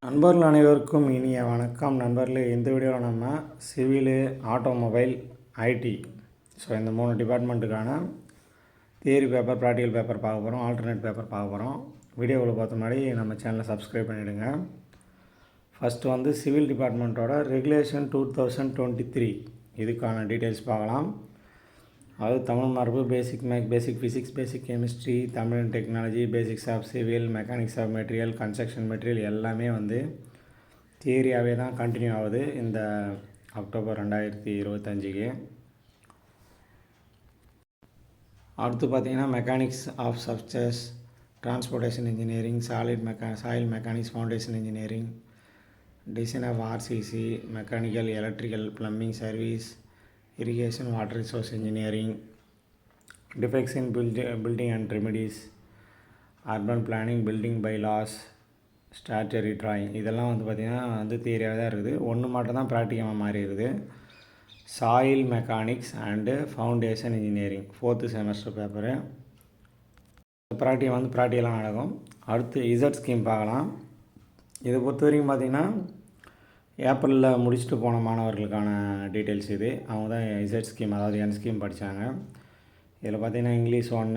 நண்பர்கள் அனைவருக்கும் இனிய வணக்கம். நண்பர்களே, இந்த வீடியோவில் நம்ம சிவிலு, ஆட்டோமொபைல், ஐடி இந்த 3 டிபார்ட்மெண்ட்டுக்கான தியரி பேப்பர், ப்ராக்டிக்கல் பேப்பர் பார்க்க போகிறோம். ஆல்டர்னேட் பேப்பர் பார்க்க போகிறோம். வீடியோவில் பார்த்த முன்னாடி நம்ம சேனலை சப்ஸ்கிரைப் பண்ணிவிடுங்க. ஃபஸ்ட்டு சிவில் டிபார்ட்மெண்ட்டோட ரெகுலேஷன் 2023 இதுக்கான டீட்டெயில்ஸ் பார்க்கலாம். அது தமிழ் மரபு, basic math, basic physics, basic chemistry, Tamil and technology, basics of civil, mechanics of material, construction material எல்லாமே தியரியாகவே தான் கண்டினியூ ஆகுது இந்த அக்டோபர் 2025க்கு. அடுத்து பார்த்திங்கன்னா mechanics of substance, transportation engineering, soil mechanics, foundation engineering, design of RCC, mechanical, electrical, plumbing service, irrigation, water resource engineering, defects in building and remedies, urban planning, building bylaws, statutory drawing இதெல்லாம் பார்த்திங்கன்னா தியரியாக தான் இருக்குது. ஒன்று மட்டும் தான் ப்ராக்டிக்கலாக மாறி இருக்குது. Soil mechanics and foundation engineering 4th semester paper. ப்ராக்டிக்கலாக நடக்கும். அடுத்து இசட் ஸ்கீம் பார்க்கலாம். இதை பொறுத்த வரைக்கும் பார்த்திங்கன்னா ஏப்ரலில் முடிச்சுட்டு போன மாணவர்களுக்கான டீட்டெயில்ஸ் இது. அவங்க தான் இசட் ஸ்கீம், அதாவது என் ஸ்கீம் படித்தாங்க. இதில் பார்த்திங்கன்னா English 1,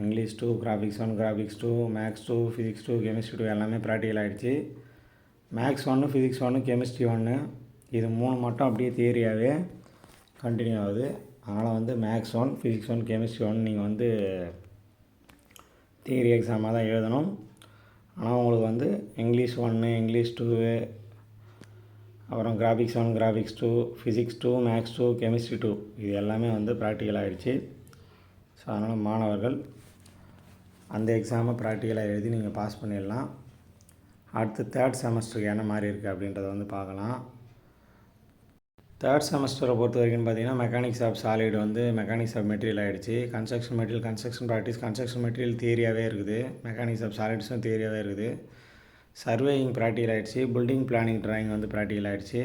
English 2, graphics 1, graphics 2, maths 2, physics 2, chemistry 2 எல்லாமே ப்ராக்டிக்கல் ஆகிடுச்சு. மேக்ஸ் 1, ஃபிசிக்ஸ் 1, கெமிஸ்ட்ரி 1 இது 3 மட்டும் அப்படியே தியரியாகவே கண்டினியூ ஆகுது. அதனால் மேக்ஸ் 1, ஃபிசிக்ஸ் 1, கெமிஸ்ட்ரி 1 நீங்கள் தியரி எக்ஸாமாக தான் எழுதணும். ஆனால் உங்களுக்கு இங்கிலீஷ் 1, இங்கிலீஷ் 2, அப்புறம் graphics 1, graphics 2, physics 2, maths 2, chemistry 2 இது எல்லாமே ப்ராக்டிக்கல் ஆகிடுச்சு. அதனால் மாணவர்கள் அந்த எக்ஸாமை ப்ராக்டிக்கலாக எழுதி நீங்கள் பாஸ் பண்ணிடலாம். அடுத்து 3rd செமஸ்டருக்கு என்ன மாதிரி இருக்குது அப்படின்றத பார்க்கலாம். 3rd செமஸ்டரை பொறுத்த வரைக்கும் பார்த்திங்கன்னா mechanics of solid mechanics of material ஆகிடுச்சு. Construction material, construction practice, construction material தியரியாகவே இருக்குது. மெக்கானிக்ஸ் ஆஃப் சாலிட்ஸும் தியரியாகவே இருக்குது. சர்வேயிங் ப்ராக்டிக்கல் ஆகிடுச்சு. பில்டிங் பிளானிங் ட்ராயிங் ப்ராக்டிக்கல் ஆகிடுச்சு.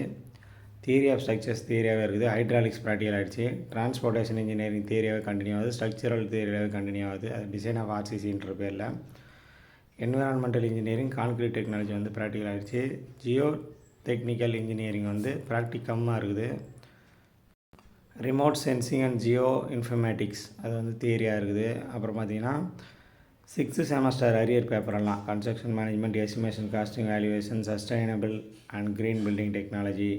தியரி ஆஃப் ஸ்ட்ரக்சர்ஸ் தியரியாகவே இருக்குது. ஹைட்ராலிக்ஸ் ப்ராக்டிக்கல் ஆகிடுச்சு. டிரான்ஸ்போர்ட்டேஷன் இன்ஜினியரிங் தியரியாகவே கண்டினியூ ஆகுது. ஸ்ட்ரக்சரல் தியரியாகவே கண்டினியூ ஆகுது. அது டிசைன் ஆஃப் ஆர்சிசின்ற பேரில். Environmental engineering, concrete technology practical ஆகிடுச்சு. ஜியோ டெக்னிக்கல் இன்ஜினியரிங் ப்ராக்டிகமாக இருக்குது. Remote sensing and Jio informatics அது தியரியாக இருக்குது. அப்புறம் பார்த்திங்கன்னா 6th செமஸ்டர் அரியர் பேப்பரெல்லாம் construction management, estimation, costing, valuation, sustainable and green building technology,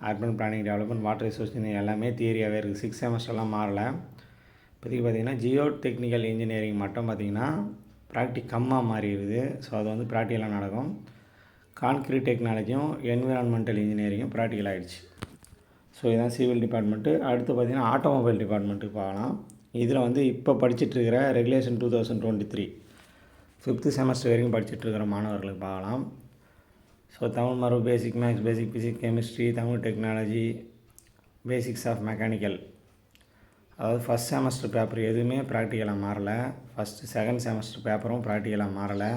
urban planning development, water resource எல்லாமே தியரியாகவே இருக்குது. 6th செமஸ்டர்லாம் மாறலை. இப்போதைக்கு பார்த்திங்கன்னா ஜியோ டெக்னிக்கல் இன்ஜினியரிங் மட்டும் பார்த்திங்கன்னா ப்ராக்டிகமாக மாறி இருக்குது. அது ப்ராக்டிக்கலாக நடக்கும். கான்க்ரீட் டெக்னாலஜியும் என்விரான்மெண்டல் இன்ஜினியரிங்கும் ப்ராக்டிக்கல் ஆகிடுச்சு. இதுதான் சிவில் டிபார்ட்மெண்ட்டு. அடுத்து பார்த்திங்கன்னா ஆட்டோமொபைல் டிபார்ட்மெண்ட்டுக்கு பார்க்கலாம். இதில் இப்போ படிச்சுட்ருக்கிற ரெகுலேஷன் 2023 5th செமஸ்டர் வரைக்கும் படிச்சுட்ருக்கிற மாணவர்களுக்கு பார்க்கலாம். தமிழ் மரபு, basic maths, basic physics, chemistry, Tamil technology, basics of mechanical, அதாவது ஃபஸ்ட் செமஸ்டர் பேப்பர் எதுவுமே ப்ராக்டிக்கலாக மாறலை. ஃபஸ்ட்டு 2nd செமஸ்டர் பேப்பரும் ப்ராக்டிக்கலாக மாறலை.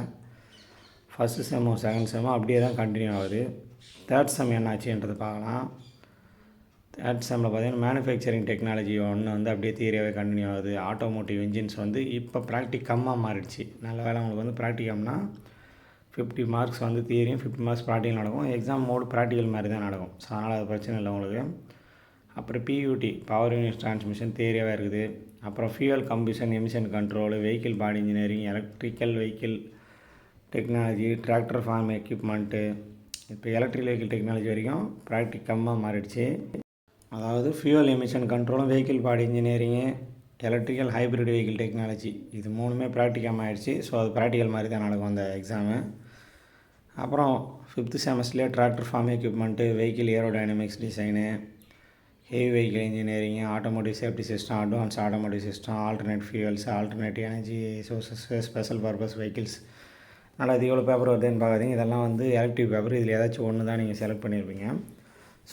ஃபஸ்ட்டு செம்மும் 2nd செம்மும் அப்படியே தான் கண்டினியூ ஆகுது. 3rd செம் என்ன ஆச்சுன்றது பார்க்கலாம். 3rd செம்மில் பார்த்திங்கன்னா மேனுஃபேக்சரிங் டெக்னாலஜி 1 அப்படியே தியரியாகவே கண்டினியூ ஆகுது. ஆட்டோமோட்டிவ் இன்ஜின்ஸ் இப்போ ப்ராக்டிகமாக மாறிடுச்சு. நல்ல வேலை உங்களுக்கு ப்ராக்டிகம்னா 50 மார்க்ஸ் தியரியும் 50 மார்க்ஸ் ப்ராக்டிக்கல் நடக்கும். எக்ஸாம் மோடு ப்ராக்டிக்கல் மாதிரி தான் நடக்கும். அதனால் அது பிரச்சனை இல்லை உங்களுக்கு. அப்புறம் பியூடி, பவர் யூனிட் டிரான்ஸ்மிஷன் தியரியாகவே இருக்குது. அப்புறம் fuel combustion, emission control, vehicle body engineering, electrical vehicle technology, tractor farm equipment, இப்போ எலக்ட்ரிக் வெஹிக்கிள் டெக்னாலஜி வரைக்கும் ப்ராக்டிகமாக மாறிடுச்சு. அதாவது ஃபியூவல் எமிஷன் கண்ட்ரோலும், vehicle body engineering, electrical hybrid vehicle technology இது 3மே ப்ராக்டிகமாக ஆகிடுச்சு. அது ப்ராக்டிக்கல் மாதிரி தான் நடக்கும் அந்த எக்ஸாமு. அப்புறம் 5th செமஸ்டர்லேயே tractor farm equipment, vehicle aerodynamics design, heavy vehicle engineering, automotive safety system, advance automotive system, alternate fuels, alternate energy sources, special purpose vehicles. அதனால் இது எவ்வளோ பேப்பர் வருதுன்னு பார்க்காதீங்க. இதெல்லாம் எலக்டிவ் பேப்பர். இதில் ஏதாச்சும் ஒன்று தான் நீங்கள் செலக்ட் பண்ணியிருப்பீங்க.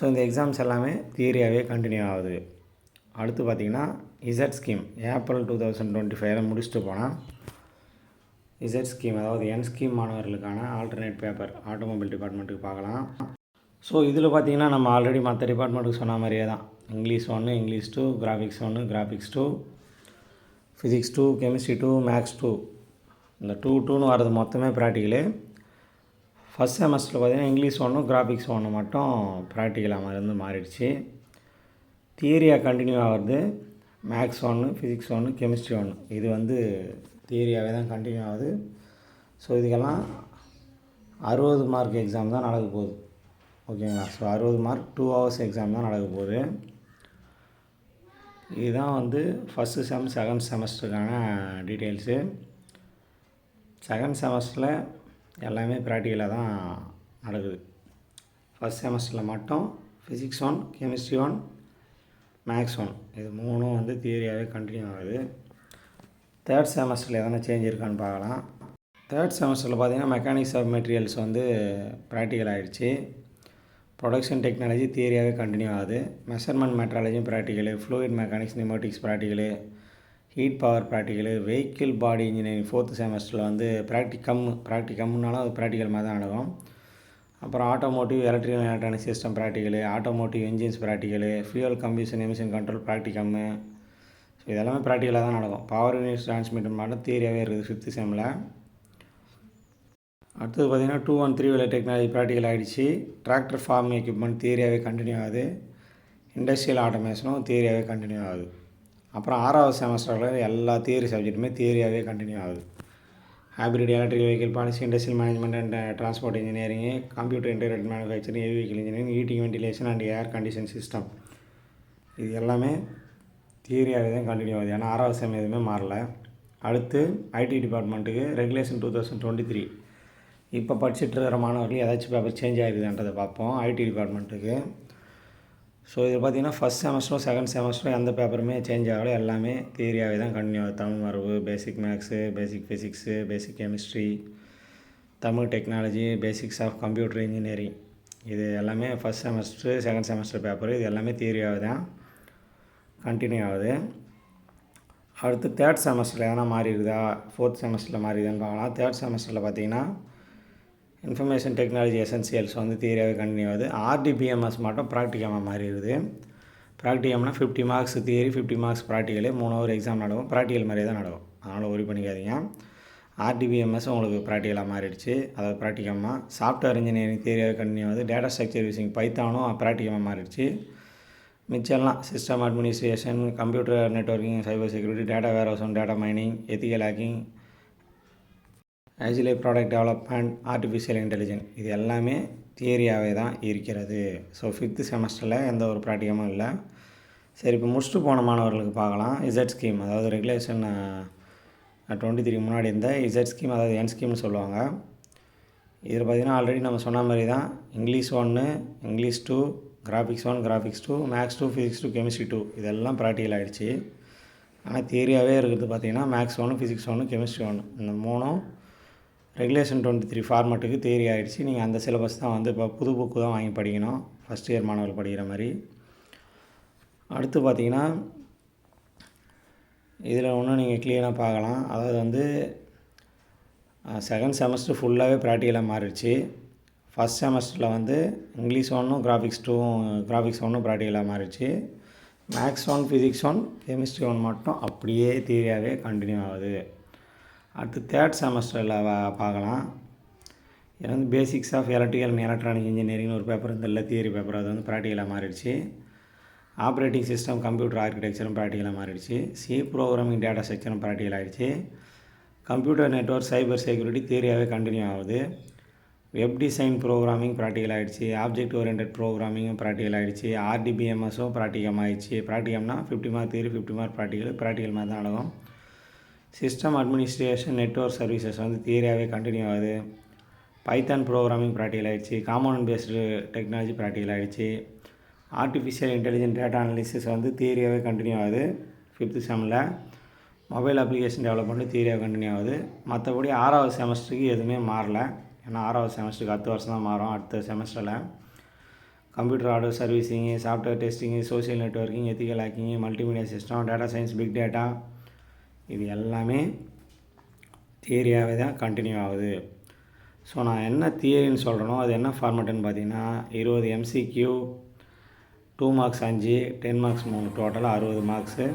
இந்த எக்ஸாம்ஸ் எல்லாமே தியரியாகவே கண்டினியூ ஆகுது. அடுத்து பார்த்திங்கன்னா இசட் ஸ்கீம் ஏப்ரல் 2025 முடிச்சுட்டு போனால் இசட் ஸ்கீம், அதாவது என் ஸ்கீம் மாணவர்களுக்கான ஆல்டர்னேட் பேப்பர் ஆட்டோமொபைல் டிபார்ட்மெண்ட்டுக்கு பார்க்கலாம். ஸோ இதில் பார்த்திங்கன்னா நம்ம ஆல்ரெடி மற்ற டிபார்ட்மெண்ட்டுக்கு சொன்ன மாதிரியே தான். English 1, English 2, graphics 1, graphics 2, physics 2, chemistry 2, maths 2. இந்த 2 வர்றது மொத்தமே ப்ராக்டிக்கலு. ஃபஸ்ட் செமஸ்டரில் பார்த்திங்கன்னா இங்கிலீஷ் 1, கிராஃபிக்ஸ் 1 மட்டும் ப்ராக்டிக்கலாக இருந்து மாறிடுச்சு. தியரியாக கண்டினியூ ஆகிறது மேக்ஸ் 1, ஃபிசிக்ஸ் 1, கெமிஸ்ட்ரி 1. இது தியரியாகவே தான் கண்டினியூ ஆகுது. ஸோ இதுக்கெல்லாம் 60 மார்க் எக்ஸாம் தான் நடக்க போகுது. ஓகேங்களா? ஸோ 60 மார்க் 2 ஹவர்ஸ் எக்ஸாம் தான் நடக்க போகுது. இதுதான் ஃபஸ்ட்டு செகண்ட் செமஸ்டருக்கான டீட்டெயில்ஸு. செகண்ட் செமஸ்டரில் எல்லாமே ப்ராக்டிக்கலாக தான் நடக்குது. ஃபஸ்ட் செமஸ்டரில் மட்டும் ஃபிசிக்ஸ் 1, கெமிஸ்ட்ரி 1, மேக்ஸ் 1 இது 3 தியரியாகவே கண்டினியூ ஆகுது. தேர்ட் செமஸ்டரில் எதனா சேஞ்ச் இருக்கான்னு பார்க்கலாம். தேர்ட் செமஸ்டரில் பார்த்திங்கன்னா மெக்கானிக்ஸ் ஆஃப் மெட்டீரியல்ஸ் ப்ராக்டிக்கல் ஆகிடுச்சு. ப்ரொடக்ஷன் டெக்னாலஜி தியரியாகவே கண்டினியூ ஆகுது. மெஷர்மெண்ட் மெட்ராலஜியும் practical, fluid mechanics, pneumatics practical, heat power practical, vehicle body engineering fourth செமஸ்டரில் ப்ராக்டிகம்னாலும் அது ப்ராக்டிக்கல் மாதிரி தான் நடக்கும். அப்புறம் automotive electrical electronic system practical, automotive engines practical, fuel combustion emission control practicum. So இதெல்லாமே ப்ராக்டிக்கலாக தான் நடக்கும். பவர் யூனிட்ஸ் டிரான்ஸ்மிட்டர் மட்டும் தியரியாகவே இருக்குது ஃபிஃப்த்து செம்மில். அடுத்தது பார்த்திங்கன்னா 2 and 3 வீலர் டெக்னாலஜி ப்ராக்டிக்கல் ஆகிடுச்சு. டிராக்டர் ஃபார்ம் எக்யூப்மெண்ட் தியரியாகவே கண்டினியூ ஆகுது. இண்டஸ்ட்ரியல் ஆட்டோமேஷனும் தியரியாகவே கண்டினியூ ஆகுது. அப்புறம் 6வது செமஸ்டரில் எல்லா தியரி சப்ஜெக்ட்டுமே தியரியாகவே கண்டினியூ ஆகுது. Hybrid electric vehicle policy, industrial management and transport engineering, computer integrated manufacturing, heavy vehicle engineering, heating ventilation and air condition system. இது எல்லாமே தியரியாகவே தான் கண்டினியூ ஆகுது. ஏன்னா 6வது செம் எதுவுமே மாறல. அடுத்து ஐடி டிபார்ட்மெண்ட்டுக்கு ரெகுலேஷன் 2023 இப்போ படிச்சுட்டு இருக்கிற மாணவர்கள் ஏதாச்சும் பேப்பர் சேஞ்ச் ஆகிருக்குதுன்றதை பார்ப்போம். ஐடி டிபார்ட்மெண்ட்டுக்கு ஸோ இது பார்த்திங்கன்னா ஃபஸ்ட் செமஸ்டரும் செகண்ட் செமஸ்டரும் எந்த பேப்பருமே சேஞ்ச் ஆகலை. எல்லாமே தியரியாகவே தான் கண்டினியூ ஆகுது. தமிழ் மரபு, basic maths, basic physics, basic chemistry, Tamil technology, basics of computer engineering இது எல்லாமே first semester second semester paper. இது எல்லாமே தியரியாகவே தான் கண்டினியூ ஆகுது. அடுத்து தேர்ட் செமஸ்டரில் எதனா மாறி இருக்குதா, ஃபோர்த் செமஸ்டரில் மாறி இருக்குதான்னு பார்க்கலாம். தேர்ட் செமஸ்டரில் பார்த்திங்கன்னா இன்ஃபர்மேஷன் டெக்னாலஜி எசென்சியல்ஸ் தியரியாகவே கண்டினியூ ஆகுது. ஆர்டிபிஎம்எஸ் மட்டும் ப்ராக்டிகமாக மாறி இருக்குது. ப்ராக்டிகம்னா 50 marks theory, 50 marks practical, 3 hour exam நடக்கும். ப்ராக்டிக்கல் மாதிரியே தான் நடக்கும். அதனால் ஒரி பண்ணிக்காதீங்க. ஆர்டிபிஎம்எஸ் உங்களுக்கு ப்ராக்டிக்கலாக மாறிடுச்சு. அதாவது ப்ராக்டிகமாக. சாஃப்ட்வேர் இன்ஜினியரிங் தியரியாகவே கண்டினியூ ஆகுது. டேட்டா ஸ்ட்ரக்சர் யூசிங் பைத்தானும் ப்ராக்டிகமாக மாறிடுச்சு. மிச்சம்லாம் system administration, computer networking, cyber security, data warehouse, data mining, ethical hacking, actually product development, artificial intelligence இது எல்லாமே தியரியாகவே தான் இருக்கிறது. ஸோ ஃபிஃப்த்து செமஸ்டரில் எந்த ஒரு ப்ராக்டிகமும் இல்லை. சரி, இப்போ முடிச்சுட்டு போன மாணவர்களுக்கு பார்க்கலாம். இசட் ஸ்கீம், அதாவது ரெகுலேஷன் 23 முன்னாடி இருந்த இசட் ஸ்கீம், அதாவது என் ஸ்கீம்னு சொல்லுவாங்க. இதில் பார்த்திங்கன்னா ஆல்ரெடி நம்ம சொன்ன மாதிரி தான் English 1, English 2, graphics 1, graphics 2, maths 2, physics 2, chemistry 2 இதெல்லாம் ப்ராக்டிக்கல் ஆகிடுச்சு. ஆனால் தியரியாகவே இருக்கிறது பார்த்திங்கன்னா மேக்ஸ் 1, ஃபிசிக்ஸ் 1, கெமிஸ்ட்ரி 1 இந்த 3 ரெகுலேஷன் 23 ஃபார்மேட்டுக்கு தியரி ஆகிடுச்சு. நீங்கள் அந்த சிலபஸ் தான் இப்போ புது புக்கு தான் வாங்கி படிக்கணும், ஃபஸ்ட் இயர் மாணவர்கள் படிக்கிற மாதிரி. அடுத்து பார்த்திங்கன்னா இதில் ஒன்றும் நீங்கள் கிளியராக பார்க்கலாம். அதாவது செகண்ட் செமஸ்டர் ஃபுல்லாகவே ப்ராக்டிக்கலாக மாறிடுச்சு. ஃபஸ்ட் செமஸ்டரில் இங்கிலீஷ் 1, கிராஃபிக்ஸ் 1 ப்ராக்டிக்கலாக மாறிடுச்சு. மேக்ஸ் 1, ஃபிசிக்ஸ் 1, கெமிஸ்ட்ரி 1 மட்டும் அப்படியே தியரியாகவே கண்டினியூ ஆகுது. அடுத்து தேர்ட் செமஸ்டரில் பார்க்கலாம். இது basics of electrical and electronic இன்ஜினியரிங்னு ஒரு பேப்பர் இருந்தில்ல, தியரி பேப்பர், அது ப்ராக்டிக்கலாக மாறிடுச்சு. ஆப்ரேட்டிங் சிஸ்டம் கம்ப்யூட்டர் ஆர்கிடெக்சரும் ப்ராக்டிக்கலாக மாறிடுச்சு. சி ப்ரோக்ராமிங் டேட்டா ஸ்ட்ரக்சரும் ப்ராக்டிக்கல் ஆகிடுச்சு. கம்ப்யூட்டர் நெட்வொர்க், சைபர் செக்யூரிட்டி தியரியாகவே கண்டினியூ ஆகுது. வெப் டிசைன் ப்ரோக்ராமிங் ப்ராக்டிக்கல் ஆகிடுச்சு. ஆப்ஜெக்ட் ஓரியன்டட் ப்ரோக்ராமிங்கும் ப்ராக்டிக்கல் ஆகிடுச்சு. ஆர்டிபிஎம்எஸும் ப்ராக்டிகம் ஆகிடுச்சு. ப்ராக்டிகம்னா 50 மார்க் தியரி, 50 மார்க் ப்ராக்டிக்கல் மாதிரி தான் நடக்கும். சிஸ்டம் அட்மினிஸ்ட்ரேஷன், நெட்வொர்க் சர்வீசஸ் தியரியாகவே கண்டினியூ ஆகுது. பைத்தான் ப்ரோக்ராமிங் ப்ராக்டிக்கல் ஆகிடுச்சு. காம்பனன்ட் பேஸ்டு டெக்னாலஜி ப்ராக்டிக்கல் ஆகிடுச்சு. ஆர்டிஃபிஷியல் இன்டெலிஜென்ட் டேட்டா அனாலிசிஸ் தியரியாகவே கண்டினியூ ஆகுது. ஃபிஃப்த்து செம்மில் மொபைல் அப்ளிகேஷன் டெவலப்மெண்ட் தியரியாக கண்டினியூ ஆகுது. மற்றபடி 6வது செமஸ்டருக்கு எதுவுமே மாறல. ஏன்னா 6வது செமஸ்டருக்கு அடுத்த வருஷம் தான் மாறும். அடுத்த செமஸ்டரில் computer hardware servicing, software testing, social networking, ethical hacking, multimedia system, data science, big data இது எல்லாமே தியரியாகவே தான் கண்டினியூ ஆகுது. ஸோ நான் என்ன தியரின்னு சொல்கிறேனோ அது என்ன ஃபார்மேட்டுன்னு பார்த்தீங்கன்னா 20 MCQ 2 மார்க்ஸ் 5 10 மார்க்ஸ் 3 டோட்டலாக 60 மார்க்ஸு.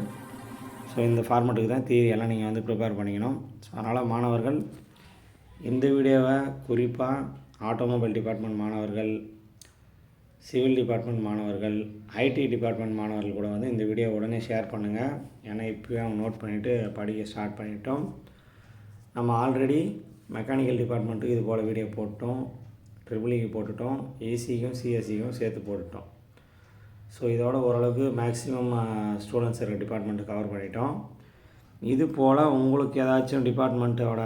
ஸோ இந்த ஃபார்மேட்டுக்கு தான் தியரி எல்லாம் நீங்கள் வந்து ப்ரிப்பேர் பண்ணிக்கணும். ஸோ அதனால் மாணவர்கள் இந்த வீடியோவை குறிப்பாக ஆட்டோமொபைல் டிபார்ட்மெண்ட் மாணவர்கள், சிவில் டிபார்ட்மெண்ட் மாணவர்கள், ஐடி டிபார்ட்மெண்ட் மாணவர்கள் கூட வந்து இந்த வீடியோ உடனே ஷேர் பண்ணுங்கள். ஏன்னா இப்போயே அவங்க நோட் பண்ணிவிட்டு படிக்க ஸ்டார்ட் பண்ணிட்டோம். நம்ம ஆல்ரெடி மெக்கானிக்கல் டிபார்ட்மெண்ட்டுக்கு இது போல் வீடியோ போட்டோம், ட்ரிபிள்இக்கு போட்டுட்டோம், ஏசிக்கும் சிஎஸ்சிக்கும் சேர்த்து போட்டுட்டோம். ஸோ இதோட ஓரளவுக்கு மேக்ஸிமம் ஸ்டூடெண்ட்ஸ் இருக்கிற டிபார்ட்மெண்ட்டு கவர் பண்ணிட்டோம். இது போல் உங்களுக்கு ஏதாச்சும் டிபார்ட்மெண்ட்டோட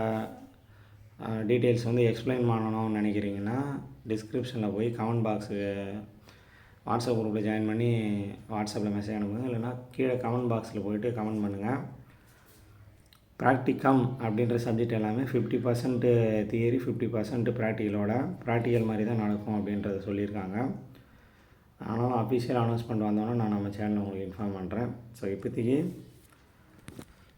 டீட்டெயில்ஸ் வந்து எக்ஸ்பிளைன் பண்ணணும்னு நினைக்கிறீங்கன்னா டிஸ்கிரிப்ஷனில் போய் கமெண்ட் பாக்ஸுக்கு வாட்ஸ்அப் குரூப்பில் ஜாயின் பண்ணி வாட்ஸ்அப்பில் மெசேஜ் அனுப்புங்க. இல்லைனா கீழே கமெண்ட் பாக்ஸில் போய்ட்டு கமெண்ட் பண்ணுங்கள். ப்ராக்டிகம் அப்படின்ற சப்ஜெக்ட் எல்லாமே 50% தியரி 50% ப்ராக்டிக்கல் மாதிரி தான் நடக்கும் அப்படின்றத சொல்லியிருக்காங்க. ஆனாலும் அஃபிஷியல் அனௌன்ஸ்மெண்ட் வந்தோன்னே நான் நம்ம சேனலில் உங்களுக்கு இன்ஃபார்ம் பண்ணுறேன். ஸோ இப்போதைக்கு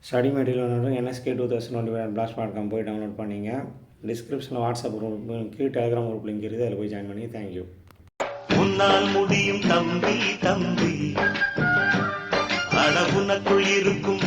ஸ்டடி மெட்டீரியல் NSK2025blogspot.com போய் டவுன்லோட் பண்ணிங்க. டிஸ்கிரிப்ஷனில் வாட்ஸ்அப் குரூப் கீழே டெலிகிராம் குரூப் லிங்க் இருக்குது, அதில் போய் ஜாயின் பண்ணி. தேங்க்யூ. உன்னால் முடியும் தம்பி தம்பி, அட உனக்குள் இருக்கும்